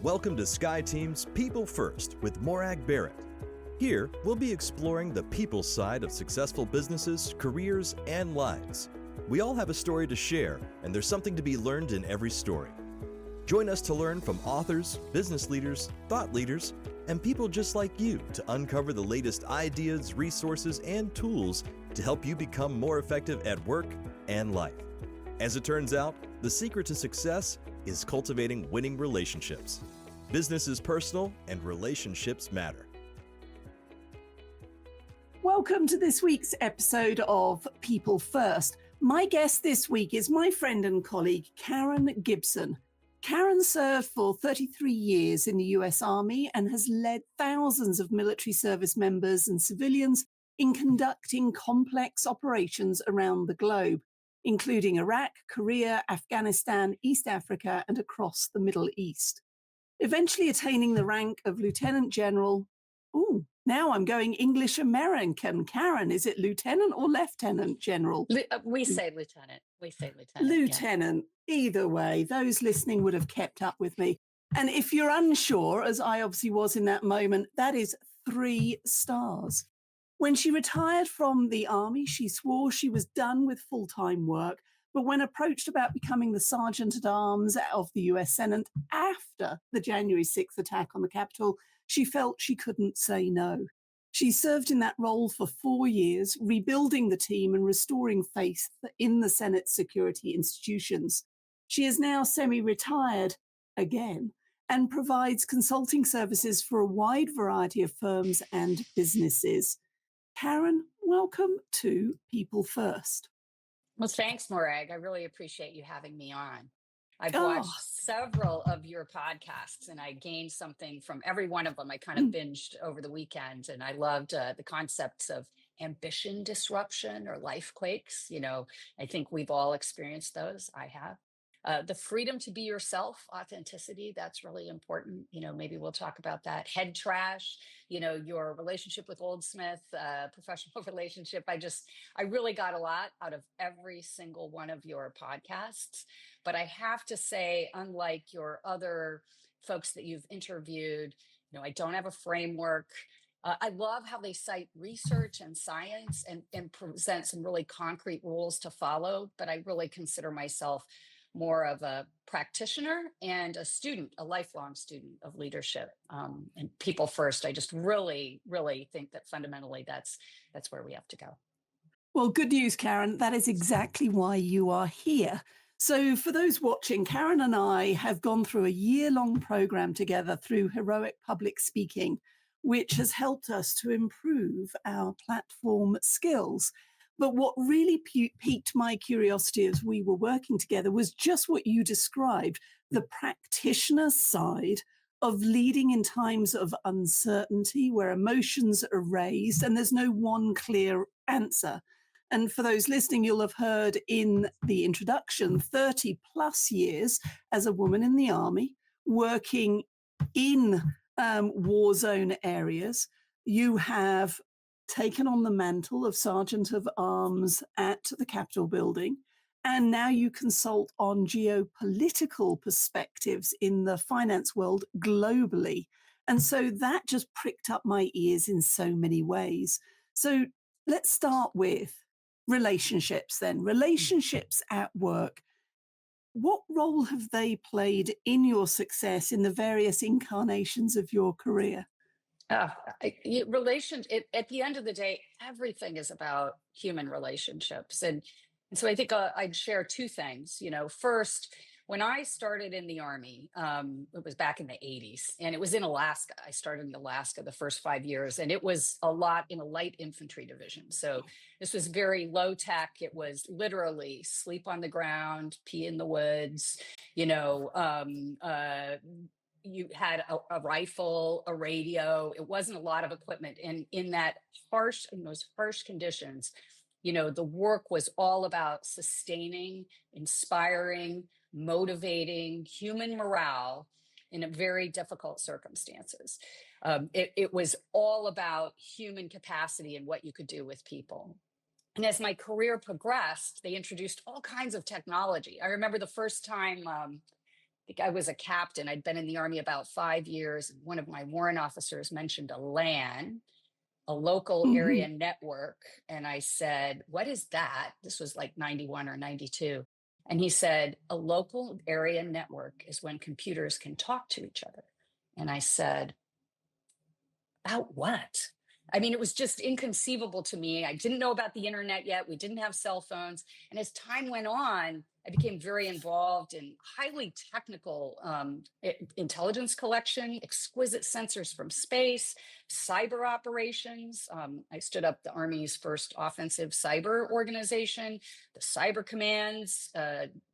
Welcome to SkyTeam's People First with Morag Barrett. Here, we'll be exploring the people side of successful businesses, careers, and lives. We all have a story to share, and there's something to be learned in every story. Join us to learn from authors, business leaders, thought leaders, and people just like you to uncover the latest ideas, resources, and tools to help you become more effective at work and life. As it turns out, the secret to success is cultivating winning relationships. Business is personal and relationships matter. Welcome to this week's episode of People First. My guest this week is my friend and colleague, Karen Gibson. Karen served for 33 years in the US Army and has led thousands of military service members and civilians in conducting complex operations around the globe, including Iraq, Korea, Afghanistan, East Africa, and across the Middle East. Eventually attaining the rank of Lieutenant General. Now I'm going English American. Karen, is it Lieutenant or Lieutenant General? We say Lieutenant. Lieutenant. Yeah. Either way, those listening would have kept up with me. And if you're unsure, as I obviously was in that moment, that is 3 stars. When she retired from the Army, she swore she was done with full-time work. But when approached about becoming the Sergeant at Arms of the US Senate after the January 6th attack on the Capitol, she felt she couldn't say no. She served in that role for 4 years, rebuilding the team and restoring faith in the Senate's security institutions. She is now semi-retired again and provides consulting services for a wide variety of firms and businesses. Karen, welcome to People First. Well, thanks, Morag. I really appreciate you having me on. I've watched several of your podcasts and I gained something from every one of them. I kind of binged over the weekend and I loved the concepts of ambition disruption or life quakes. You know, I think we've all experienced those. I have. The freedom to be yourself, authenticity, that's really important. You know, maybe we'll talk about that. Head trash, you know, your relationship with Goldsmith, professional relationship. I really got a lot out of every single one of your podcasts. But I have to say, unlike your other folks that you've interviewed, you know, I don't have a framework. I love how they cite research and science and present some really concrete rules to follow. But I really consider myself more of a practitioner and a student, a lifelong student of leadership and people first. I just really, really think that fundamentally that's where we have to go. Well, good news, Karen. That is exactly why you are here. So for those watching, Karen and I have gone through a year-long program together through Heroic Public Speaking, which has helped us to improve our platform skills. But what really piqued my curiosity as we were working together was just what you described, the practitioner side of leading in times of uncertainty where emotions are raised and there's no one clear answer. And for those listening, you'll have heard in the introduction, 30 plus years as a woman in the Army, working in war zone areas. You have taken on the mantle of Sergeant of Arms at the Capitol building, and now you consult on geopolitical perspectives in the finance world globally. And so that just pricked up my ears in so many ways. So let's start with relationships then. Relationships at work. What role have they played in your success in the various incarnations of your career? At the end of the day, everything is about human relationships. And so I think I'd share 2 things. You know, first, when I started in the Army, it was back in the 80s, and it was in Alaska. I started in Alaska the first 5 years, and it was a lot in a light infantry division. So this was very low tech. It was literally sleep on the ground, pee in the woods, you know, you had a rifle, a radio. It wasn't a lot of equipment. And in those harsh conditions, you know, the work was all about sustaining, inspiring, motivating human morale in a very difficult circumstances. It was all about human capacity and what you could do with people. And as my career progressed, they introduced all kinds of technology. I remember the first time think I was a captain. I'd been in the Army about 5 years. One of my warrant officers mentioned a LAN, a local area network. And I said, what is that? This was like 91 or 92. And he said, a local area network is when computers can talk to each other. And I said, about what? I mean, it was just inconceivable to me. I didn't know about the internet yet. We didn't have cell phones. And as time went on, I became very involved in highly technical intelligence collection, exquisite sensors from space, cyber operations. I stood up the Army's first offensive cyber organization, the Cyber Command's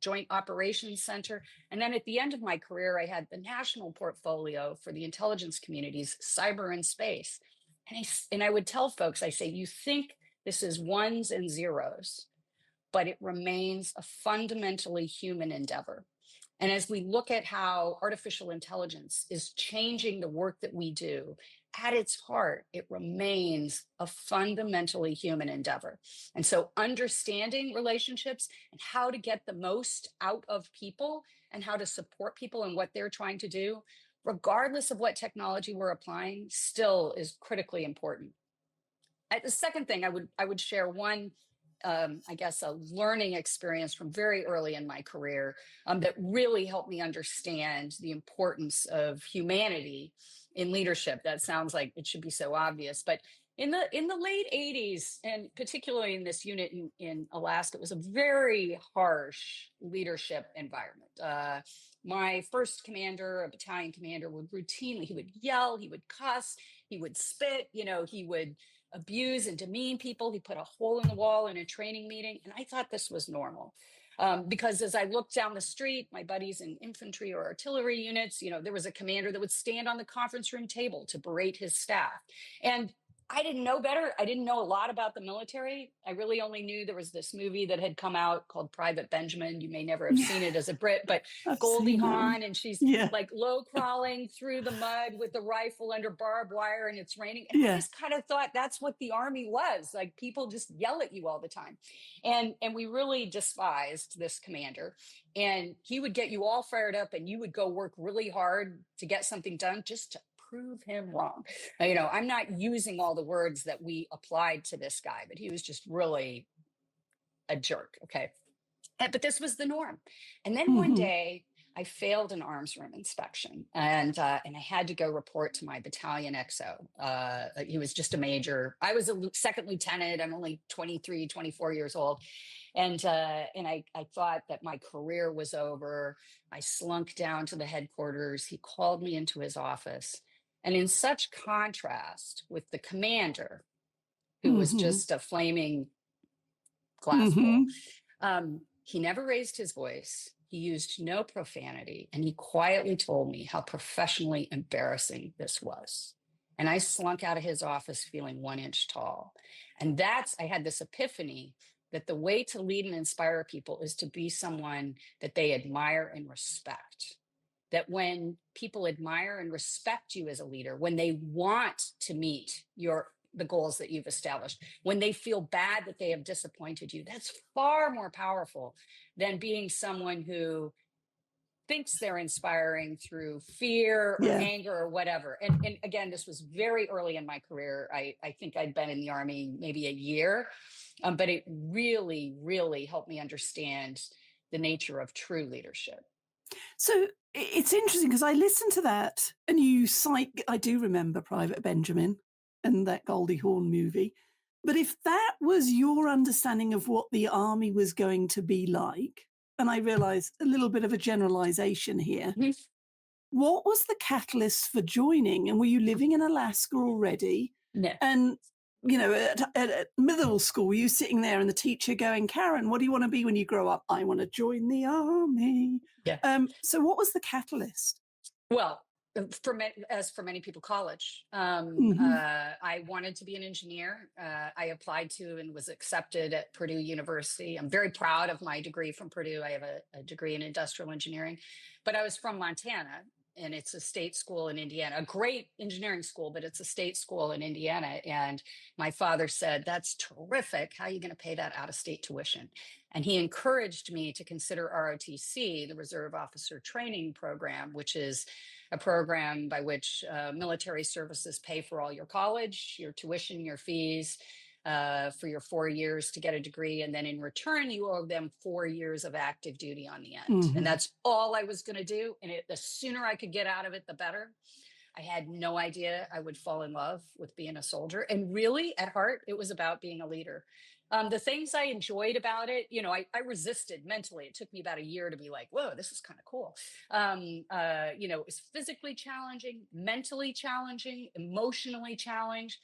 Joint Operations Center. And then at the end of my career, I had the national portfolio for the intelligence community's cyber and space. And I would tell folks, I say, you think this is ones and zeros, but it remains a fundamentally human endeavor. And as we look at how artificial intelligence is changing the work that we do, at its heart, it remains a fundamentally human endeavor. And so understanding relationships and how to get the most out of people and how to support people in what they're trying to do, regardless of what technology we're applying, still is critically important. The second thing I would share one, I guess, a learning experience from very early in my career that really helped me understand the importance of humanity in leadership. That sounds like it should be so obvious, but in the late 80s, and particularly in this unit in Alaska, it was a very harsh leadership environment. My first commander, a battalion commander, would routinely, he would yell, he would cuss, he would spit, he would abuse and demean people. He put a hole in the wall in a training meeting. And I thought this was normal. Because as I looked down the street, my buddies in infantry or artillery units, there was a commander that would stand on the conference room table to berate his staff. And I didn't know better. I didn't know a lot about the military. I really only knew there was this movie that had come out called Private Benjamin. You may never have seen it as a Brit, but Goldie Hawn, and she's like low crawling through the mud with the rifle under barbed wire and it's raining. And I just kind of thought that's what the Army was. Like, people just yell at you all the time. And we really despised this commander. And he would get you all fired up and you would go work really hard to get something done just to prove him wrong. I'm not using all the words that we applied to this guy, but he was just really a jerk. Okay. But this was the norm. And then one day I failed an arms room inspection and I had to go report to my battalion XO. He was just a major. I was a second lieutenant. I'm only 23, 24 years old. And I thought that my career was over. I slunk down to the headquarters. He called me into his office. And in such contrast with the commander, who was just a flaming glass bowl, he never raised his voice. He used no profanity. And he quietly told me how professionally embarrassing this was. And I slunk out of his office feeling 1 inch tall. And I had this epiphany that the way to lead and inspire people is to be someone that they admire and respect. That when people admire and respect you as a leader, when they want to meet the goals that you've established, when they feel bad that they have disappointed you, that's far more powerful than being someone who thinks they're inspiring through fear or anger or whatever. And again, this was very early in my career. I think I'd been in the Army maybe a year, but it really, really helped me understand the nature of true leadership. So it's interesting because I listened to that and you cite, I do remember Private Benjamin and that Goldie Hawn movie. But if that was your understanding of what the Army was going to be like, and I realize a little bit of a generalization here, what was the catalyst for joining? And were you living in Alaska already? No. And at middle school, were you sitting there and the teacher going, Karen, what do you want to be when you grow up? I want to join the Army. Yeah. So what was the catalyst? Well, as for many people, college. I wanted to be an engineer. I applied to and was accepted at Purdue University. I'm very proud of my degree from Purdue. I have a degree in industrial engineering, but I was from Montana. and it's a state school in Indiana, a great engineering school, but it's a state school in Indiana. And my father said, "That's terrific. How are you going to pay that out of state tuition?" And he encouraged me to consider ROTC, the Reserve Officer Training Program, which is a program by which military services pay for all your college, your tuition, your fees, for your 4 years to get a degree. And then in return, you owe them 4 years of active duty on the end. And that's all I was going to do. And the sooner I could get out of it, the better. I had no idea I would fall in love with being a soldier. And really, at heart, it was about being a leader. The things I enjoyed about it, I resisted mentally. It took me about a year to be like, whoa, this is kind of cool. It was physically challenging, mentally challenging, emotionally challenged.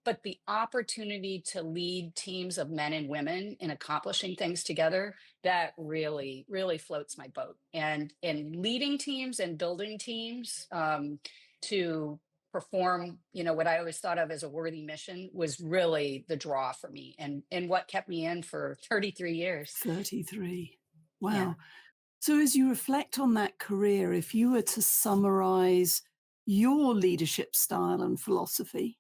But the opportunity to lead teams of men and women in accomplishing things together, that really, really floats my boat. And leading teams and building teams to perform, what I always thought of as a worthy mission was really the draw for me and what kept me in for 33 years. 33. Wow. Yeah. So as you reflect on that career, if you were to summarize your leadership style and philosophy,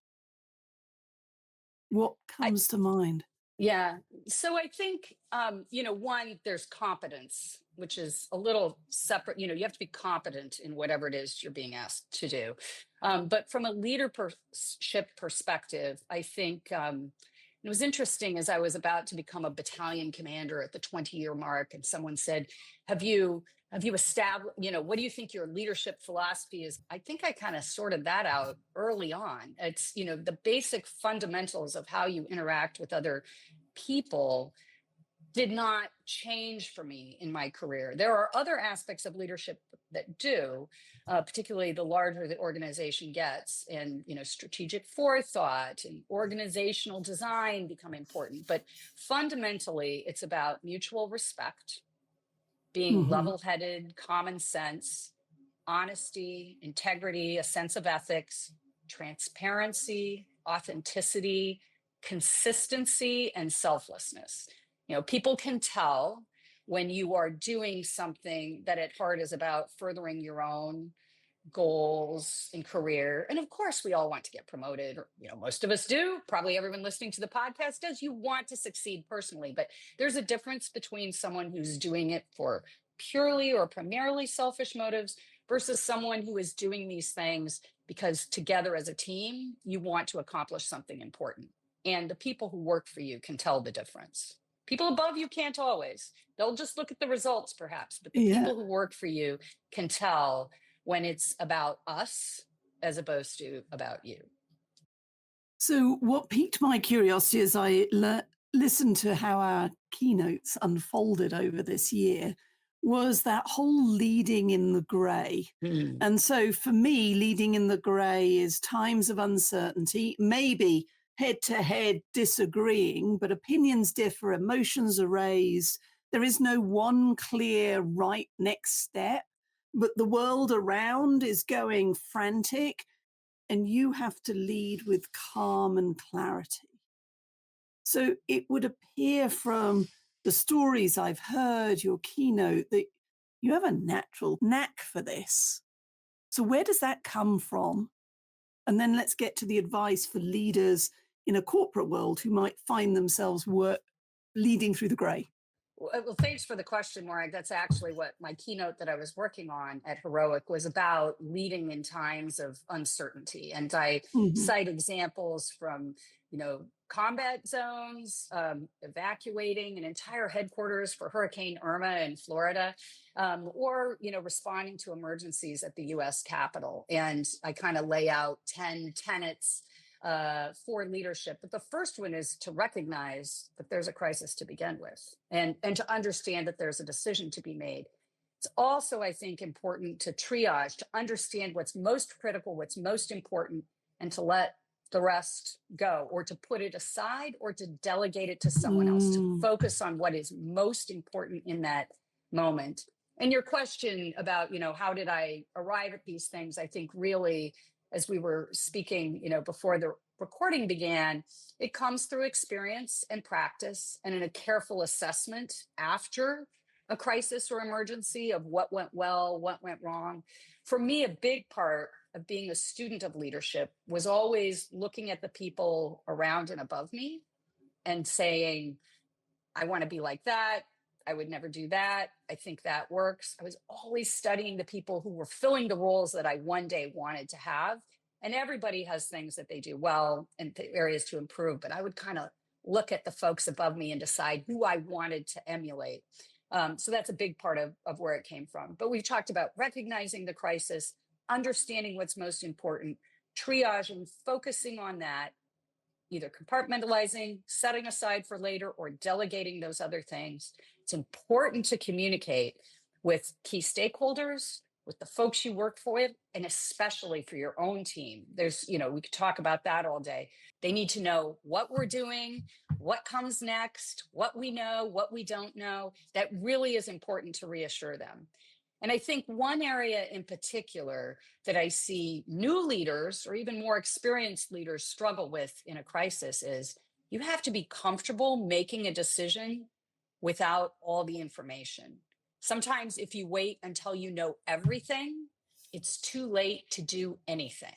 what comes to mind? Yeah. So I think, one, there's competence, which is a little separate. You have to be competent in whatever it is you're being asked to do. But from a leadership perspective, I think it was interesting as I was about to become a battalion commander at the 20-year mark, and someone said, have you established, what do you think your leadership philosophy is? I think I kind of sorted that out early on. It's, the basic fundamentals of how you interact with other people did not change for me in my career. There are other aspects of leadership that do, particularly the larger the organization gets, and strategic forethought and organizational design become important. But fundamentally, it's about mutual respect, being level-headed, common sense, honesty, integrity, a sense of ethics, transparency, authenticity, consistency, and selflessness. People can tell when you are doing something that at heart is about furthering your own goals and career. And of course, we all want to get promoted, or, most of us do. Probably everyone listening to the podcast does. You want to succeed personally, but there's a difference between someone who's doing it for purely or primarily selfish motives versus someone who is doing these things because together as a team, you want to accomplish something important. And the people who work for you can tell the difference. People above you can't always. They'll just look at the results perhaps, but the people who work for you can tell when it's about us as opposed to about you. So what piqued my curiosity as I listened to how our keynotes unfolded over this year was that whole leading in the gray. And so for me, leading in the gray is times of uncertainty, maybe head-to-head disagreeing, but opinions differ, emotions are raised. There is no one clear right next step, but the world around is going frantic, and you have to lead with calm and clarity. So it would appear from the stories I've heard, your keynote, that you have a natural knack for this. So where does that come from? And then let's get to the advice for leaders in a corporate world who might find themselves leading through the gray. Well, thanks for the question, Morag. That's actually what my keynote that I was working on at Heroic was about, leading in times of uncertainty. And I cite examples from, combat zones, evacuating an entire headquarters for Hurricane Irma in Florida, or, responding to emergencies at the US Capitol. And I kind of lay out 10 tenets for leadership. But the first one is to recognize that there's a crisis to begin with, and to understand that there's a decision to be made. It's also, I think, important to triage, to understand what's most critical, what's most important, and to let the rest go, or to put it aside, or to delegate it to someone else, to focus on what is most important in that moment. And your question about, how did I arrive at these things? I think really, as we were speaking, before the recording began, it comes through experience and practice, and in a careful assessment after a crisis or emergency, of what went well, what went wrong. For me, a big part of being a student of leadership was always looking at the people around and above me and saying, I want to be like that. I would never do that. I think that works. I was always studying the people who were filling the roles that I one day wanted to have. And everybody has things that they do well and areas to improve. But I would kind of look at the folks above me and decide who I wanted to emulate. So that's a big part of where it came from. But we've talked about recognizing the crisis, understanding what's most important, triaging, focusing on that, either compartmentalizing, setting aside for later, or delegating those other things. It's important to communicate with key stakeholders, with the folks you work for, and especially for your own team. We could talk about that all day. They need to know what we're doing, what comes next, what we know, what we don't know. That really is important to reassure them. And I think one area in particular that I see new leaders or even more experienced leaders struggle with in a crisis is you have to be comfortable making a decision without all the information. Sometimes if you wait until you know everything, it's too late to do anything.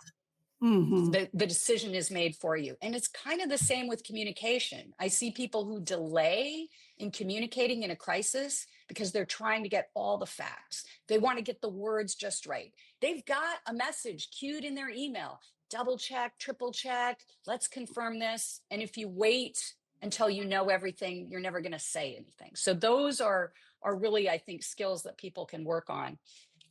The decision is made for you. And it's kind of the same with communication. I see people who delay in communicating in a crisis because they're trying to get all the facts. They want to get the words just right. They've got a message queued in their email. Double check, triple check, let's confirm this. And if you wait until you know everything, you're never going to say anything. So those are really, I think, skills that people can work on.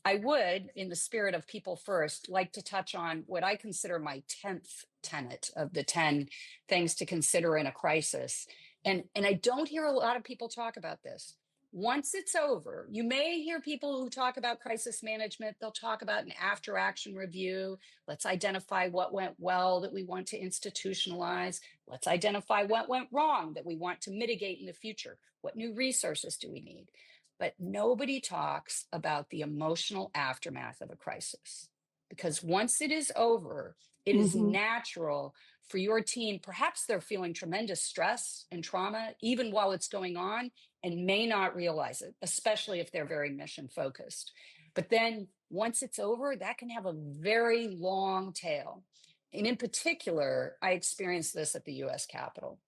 I would, in the spirit of people first, like to touch on what I consider my 10th tenet of the 10 things to consider in a crisis. And I don't hear a lot of people talk about this. Once it's over, you may hear people who talk about crisis management. They'll talk about an after action review. Let's identify what went well that we want to institutionalize. Let's identify what went wrong that we want to mitigate in the future. What new resources do we need? But nobody talks about the emotional aftermath of a crisis, because once it is over, it is natural for your team. Perhaps they're feeling tremendous stress and trauma, even while it's going on, and may not realize it, especially if they're very mission focused. But then once it's over, that can have a very long tail. And in particular, I experienced this at the US Capitol.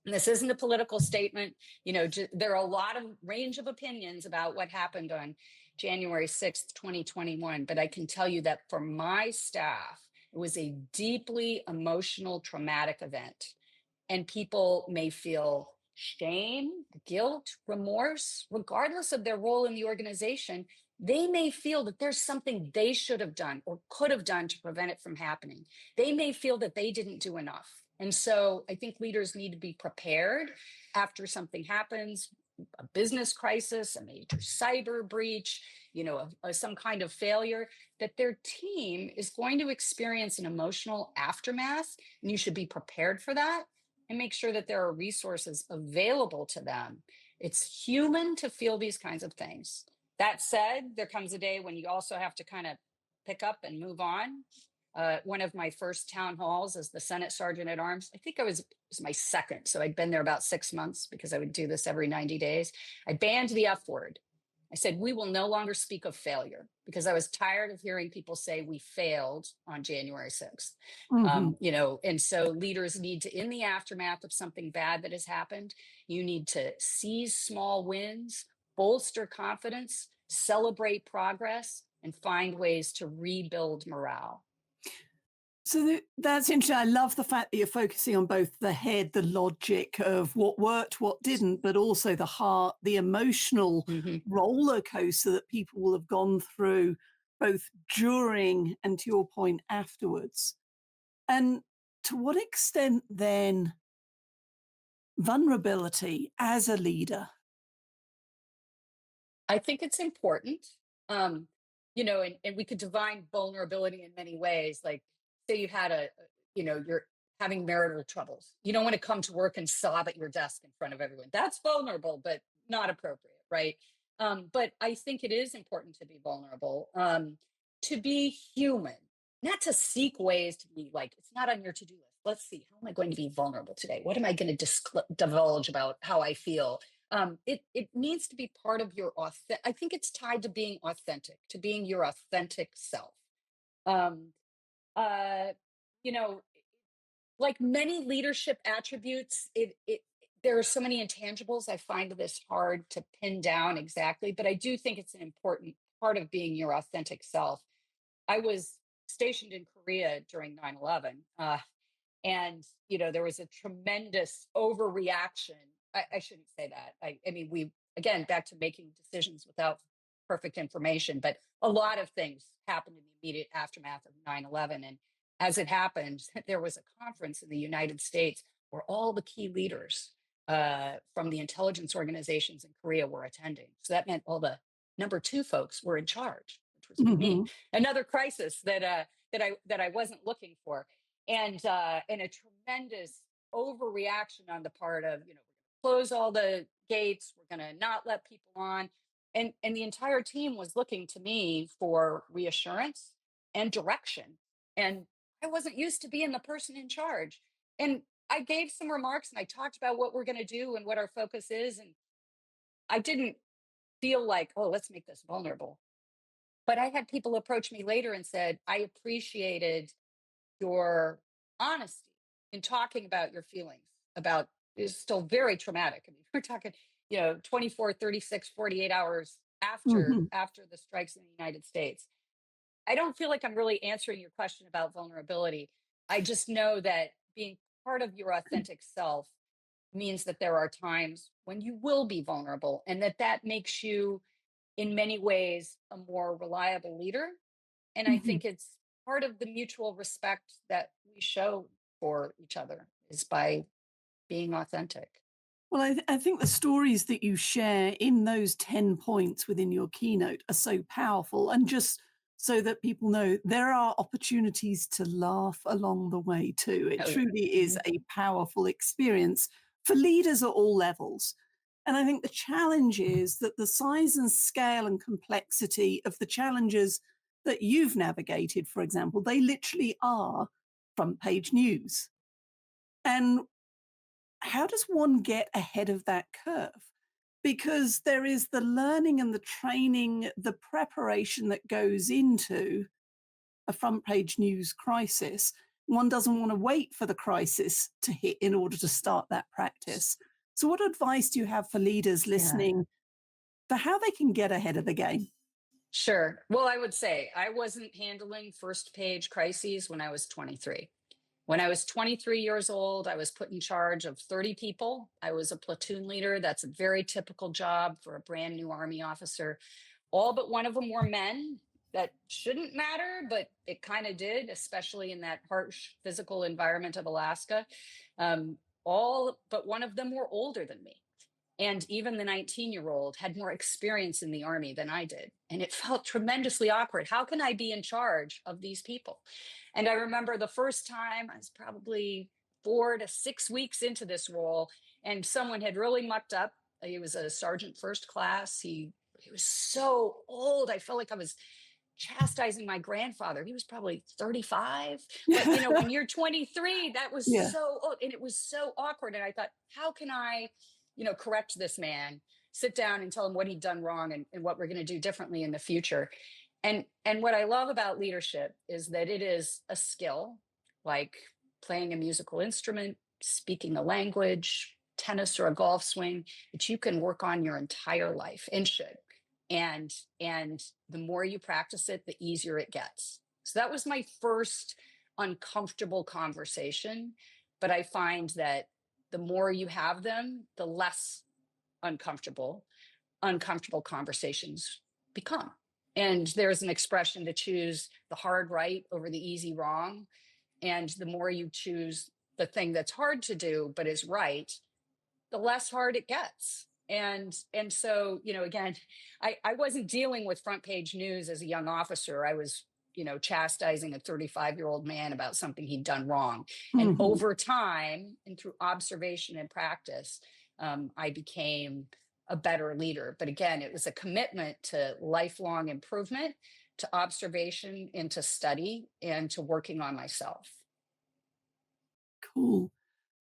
And this isn't a political statement. There are a lot of range of opinions about what happened on January 6th, 2021. But I can tell you that for my staff, it was a deeply emotional, traumatic event. And people may feel shame, guilt, remorse, regardless of their role in the organization. They may feel that there's something they should have done or could have done to prevent it from happening. They may feel that they didn't do enough. And so I think leaders need to be prepared after something happens, a business crisis, a major cyber breach, some kind of failure, that their team is going to experience an emotional aftermath. And you should be prepared for that and make sure that there are resources available to them. It's human to feel these kinds of things. That said, there comes a day when you also have to kind of pick up and move on. One of my first town halls as the Senate Sergeant at Arms, I think it was my second. So I'd been there about 6 months because I would do this every 90 days. I banned the F word. I said, we will no longer speak of failure, because I was tired of hearing people say we failed on January 6th. And so leaders need to, in the aftermath of something bad that has happened, you need to seize small wins, bolster confidence, celebrate progress, and find ways to rebuild morale. So that's interesting. I love the fact that you're focusing on both the head, the logic of what worked, what didn't, but also the heart, the emotional roller coaster that people will have gone through both during and, to your point, afterwards. And to what extent then vulnerability as a leader? I think it's important. And we could define vulnerability in many ways. Like, say you had you're having marital troubles. You don't want to come to work and sob at your desk in front of everyone. That's vulnerable, but not appropriate, right? But I think it is important to be vulnerable, to be human, not to seek ways to be like, it's not on your to-do list. Let's see, how am I going to be vulnerable today? What am I going to divulge about how I feel? It needs to be part of your authentic. I think it's tied to being authentic, to being your authentic self. Um, uh, you know, like many leadership attributes, it there are so many intangibles. I find this hard to pin down exactly, but I do think it's an important part of being your authentic self. I was stationed in Korea during 9/11, and there was a tremendous overreaction. I shouldn't say that. I mean, we again back to making decisions without perfect information, but a lot of things happened in the immediate aftermath of 9/11. And as it happened, there was a conference in the United States where all the key leaders from the intelligence organizations in Korea were attending. So that meant all the number two folks were in charge, which was me. Mhm. Another crisis that I wasn't looking for, and a tremendous overreaction on the part of, we're going to close all the gates, we're going to not let people on, and the entire team was looking to me for reassurance and direction, and I wasn't used to being the person in charge, and I gave some remarks and I talked about what we're going to do and what our focus is, and I didn't feel like, oh, let's make this vulnerable. But I had people approach me later and said, I appreciated your honesty in talking about your feelings about is still very traumatic. I mean, we're talking, 24, 36, 48 hours after Mhm. after the strikes in the United States. I don't feel like I'm really answering your question about vulnerability. I just know that being part of your authentic self means that there are times when you will be vulnerable, and that makes you in many ways a more reliable leader. And I Mhm. think it's part of the mutual respect that we show for each other is by being authentic. Well, I think the stories that you share in those 10 points within your keynote are so powerful. And just so that people know, there are opportunities to laugh along the way too. It Oh yeah. truly is Mhm. a powerful experience for leaders at all levels. And I think the challenge is that the size and scale and complexity of the challenges that you've navigated, for example, they literally are front page news. And how does one get ahead of that curve? Because there is the learning and the training, the preparation that goes into a front page news crisis. One doesn't want to wait for the crisis to hit in order to start that practice. So, what advice do you have for leaders Yeah. listening for how they can get ahead of the game? Sure. Well, I would say I wasn't handling first page crises when I was 23. When I was 23 years old, I was put in charge of 30 people. I was a platoon leader. That's a very typical job for a brand new Army officer. All but one of them were men. That shouldn't matter, but it kind of did, especially in that harsh physical environment of Alaska. Um, all but one of them were older than me. And even the 19-year-old had more experience in the Army than I did. And it felt tremendously awkward. How can I be in charge of these people? And I remember the first time I was probably 4 to 6 weeks into this role, and someone had really mucked up. He was a sergeant first class. He was so old. I felt like I was chastising my grandfather. He was probably 35. But when you're 23, that was Yeah. so old and it was so awkward. And I thought, how can I, correct this man, sit down and tell him what he'd done wrong and what we're going to do differently in the future. And what I love about leadership is that it is a skill like playing a musical instrument, speaking a language, tennis or a golf swing that you can work on your entire life and should. And the more you practice it, the easier it gets. So that was my first uncomfortable conversation. But I find that the more you have them, the less uncomfortable uncomfortable conversations become. And there's an expression to choose the hard right over the easy wrong. And the more you choose the thing that's hard to do but is right, the less hard it gets. And so, again, I wasn't dealing with front page news as a young officer. I was, chastising a 35-year-old man about something he'd done wrong. And Mhm. over time and through observation and practice, I became a better leader. But again, it was a commitment to lifelong improvement, to observation, and to study, and to working on myself. Cool.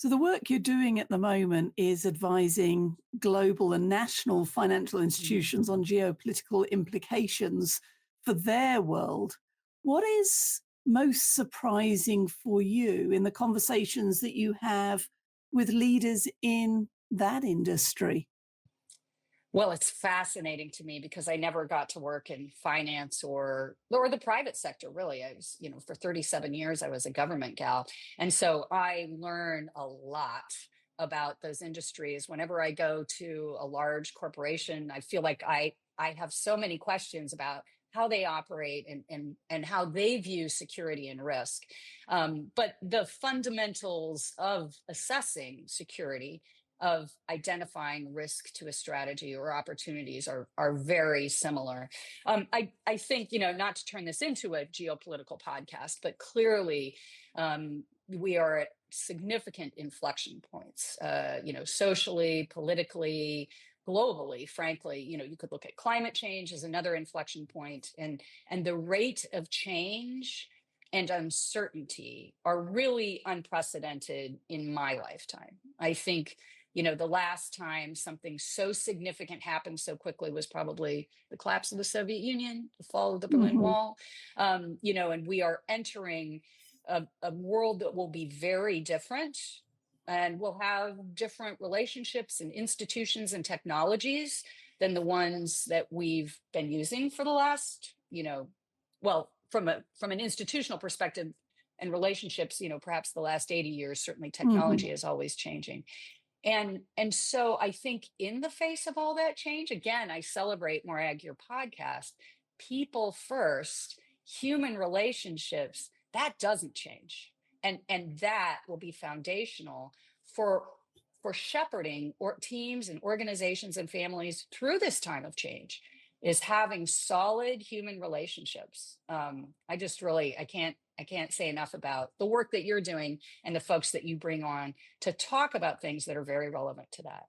So the work you're doing at the moment is advising global and national financial institutions on geopolitical implications for their world. What is most surprising for you in the conversations that you have with leaders in that industry? Well, it's fascinating to me because I never got to work in finance or the private sector, really. I was, for 37 years I was a government gal. And so I learn a lot about those industries. Whenever I go to a large corporation, I feel like I have so many questions about how they operate and how they view security and risk. But the fundamentals of assessing security, of identifying risk to a strategy or opportunities are very similar. I think, not to turn this into a geopolitical podcast, but clearly we are at significant inflection points, socially, politically, globally. Frankly, you could look at climate change as another inflection point, and the rate of change and uncertainty are really unprecedented in my lifetime. I think, the last time something so significant happened so quickly was probably the collapse of the Soviet Union, the fall of the Berlin Mhm. Wall. And we are entering a world that will be very different, and will have different relationships and institutions and technologies than the ones that we've been using for the last, well, from an institutional perspective and relationships, perhaps the last 80 years. Certainly Mhm. technology is always changing. And so I think in the face of all that change, again, I celebrate, Morag, your podcast, people first, human relationships, that doesn't change. And that will be foundational for shepherding or teams and organizations and families through this time of change, is having solid human relationships. I can't say enough about the work that you're doing and the folks that you bring on to talk about things that are very relevant to that.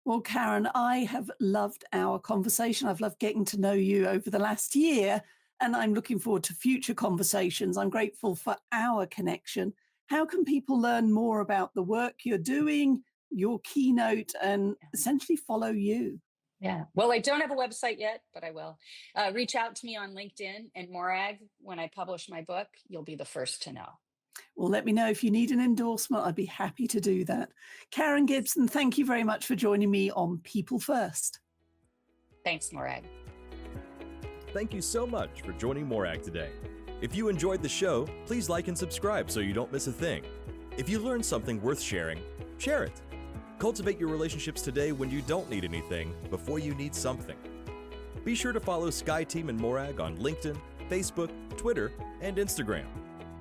Well, Karen, I have loved our conversation. I've loved getting to know you over the last year, and I'm looking forward to future conversations. I'm grateful for our connection. How can people learn more about the work you're doing, your keynote, and essentially follow you? Yeah. Well, I don't have a website yet, but I will. Reach out to me on LinkedIn, and Morag, when I publish my book, you'll be the first to know. Well, let me know if you need an endorsement. I'd be happy to do that. Karen Gibson, thank you very much for joining me on People First. Thanks, Morag. Thank you so much for joining Morag today. If you enjoyed the show, please like and subscribe so you don't miss a thing. If you learned something worth sharing, share it. Cultivate your relationships today when you don't need anything before you need something. Be sure to follow Sky Team and Morag on LinkedIn, Facebook, Twitter, and Instagram.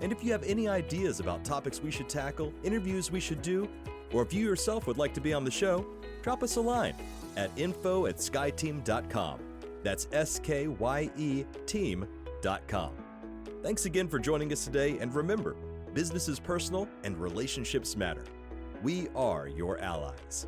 And if you have any ideas about topics we should tackle, interviews we should do, or if you yourself would like to be on the show, drop us a line at info@skyteam.com. That's SKYE team.com. Thanks again for joining us today, and remember, business is personal and relationships matter. We are your allies.